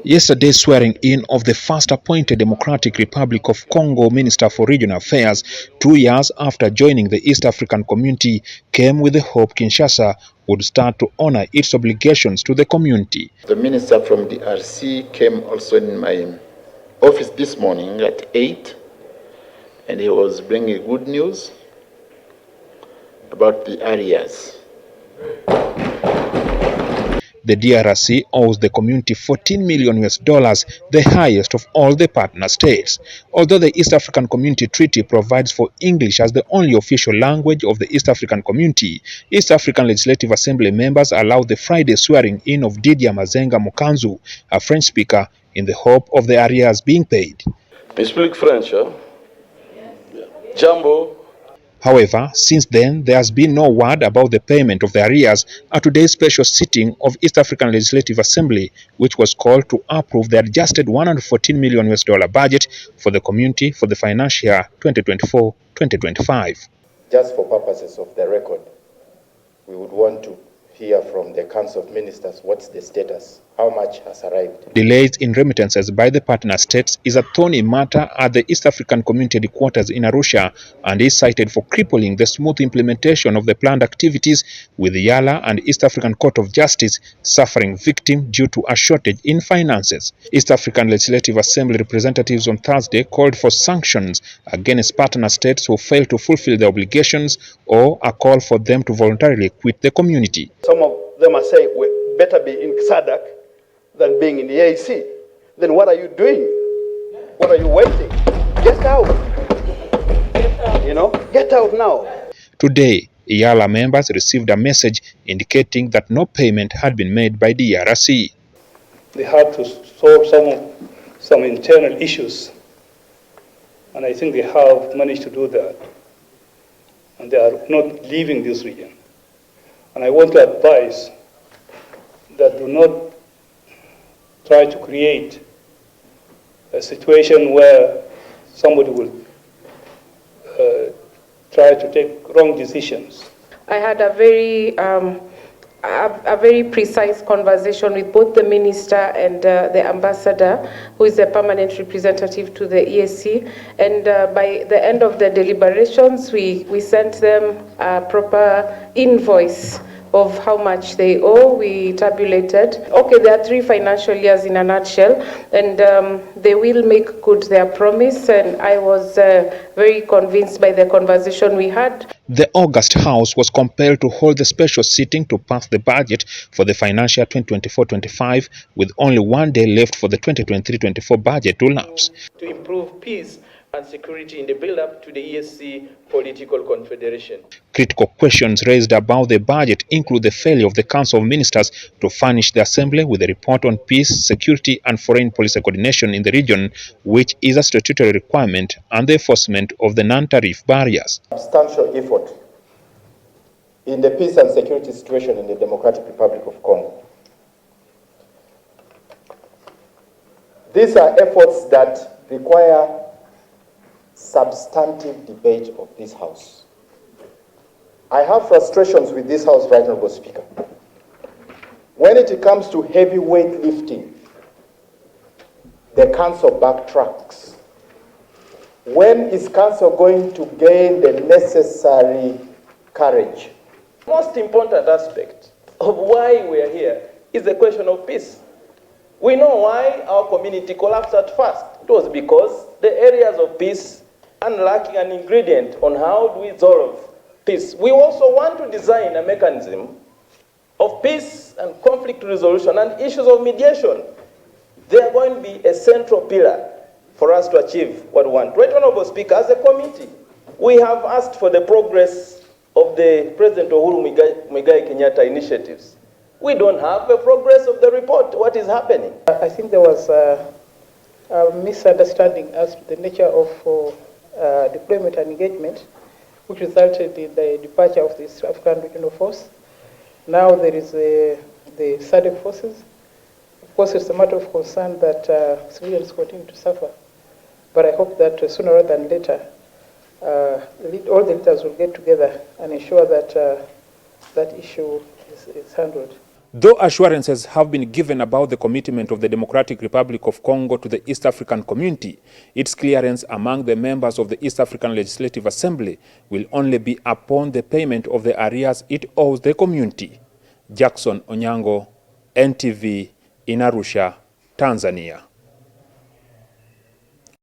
Yesterday's swearing in of the first appointed Democratic Republic of Congo Minister for Regional Affairs 2 years after joining the East African community came with the hope Kinshasa would start to honor its obligations to the community. The minister from the DRC came also in my office this morning at 8, and he was bringing good news about the arrears. The DRC owes the community $14 million, the highest of all the partner states. Although the East African Community Treaty provides for English as the only official language of the East African community, East African Legislative Assembly members allowed the Friday swearing in of Didier Mazenga Mokanzu, a French speaker, in the hope of the arrears being paid. I speak French, huh? Jambo. However, since then, there has been no word about the payment of the arrears at today's special sitting of East African Legislative Assembly, which was called to approve the adjusted $114 million budget for the community for the financial year 2024-2025. Just for purposes of the record, we would want to hear from the Council of Ministers what's the status, how much has arrived. Delays in remittances by the partner states is a thorny matter at the East African Community headquarters in Arusha and is cited for crippling the smooth implementation of the planned activities, with the EALA and East African Court of Justice suffering victim due to a shortage in finances. East African Legislative Assembly representatives on Thursday called for sanctions against partner states who fail to fulfill their obligations, or a call for them to voluntarily quit the community. Some of them are saying we better be in SADC than being in the EAC. Then what are you doing? What are you waiting? Get out. You know, get out now. Today, EALA members received a message indicating that no payment had been made by the DRC. They had to solve some internal issues, and I think they have managed to do that. And they are not leaving this region. And I want to advise that do not try to create a situation where somebody will try to take wrong decisions. I had a very precise conversation with both the minister and the ambassador, who is a permanent representative to the EAC. And by the end of the deliberations, we sent them a proper invoice of how much they owe. We tabulated. Okay, there are 3 financial years in a nutshell, and they will make good their promise, and I was very convinced by the conversation we had. The August House was compelled to hold the special sitting to pass the budget for the financial 2024-25, with only 1 day left for the 2023-24 budget to lapse. To improve peace and security in the build-up to the EAC political confederation. Critical questions raised about the budget include the failure of the Council of Ministers to furnish the Assembly with a report on peace, security and foreign policy coordination in the region, which is a statutory requirement, and the enforcement of the non-tariff barriers. Substantial effort in the peace and security situation in the Democratic Republic of Congo. These are efforts that require substantive debate of this House. I have frustrations with this House, Right Honourable Speaker. When it comes to heavyweight lifting, the Council backtracks. When is Council going to gain the necessary courage? Most important aspect of why we are here is the question of peace. We know why our community collapsed at first. It was because the areas of peace are lacking an ingredient on how do we solve peace. We also want to design a mechanism of peace and conflict resolution and issues of mediation. They are going to be a central pillar for us to achieve what we want. Right Honourable Speaker, as a committee, we have asked for the progress of the President Uhuru Muigai Kenyatta initiatives. We don't have the progress of the report. What is happening? I think there was a misunderstanding as to the nature of deployment and engagement, which resulted in the departure of the East African Regional Force. Now there is the SADC forces. Of course, it's a matter of concern that civilians continue to suffer. But I hope that sooner rather than later, all the leaders will get together and ensure that that issue is handled. Though assurances have been given about the commitment of the Democratic Republic of Congo to the East African community, its clearance among the members of the East African Legislative Assembly will only be upon the payment of the arrears it owes the community. Jackson Onyango, NTV, in Arusha, Tanzania.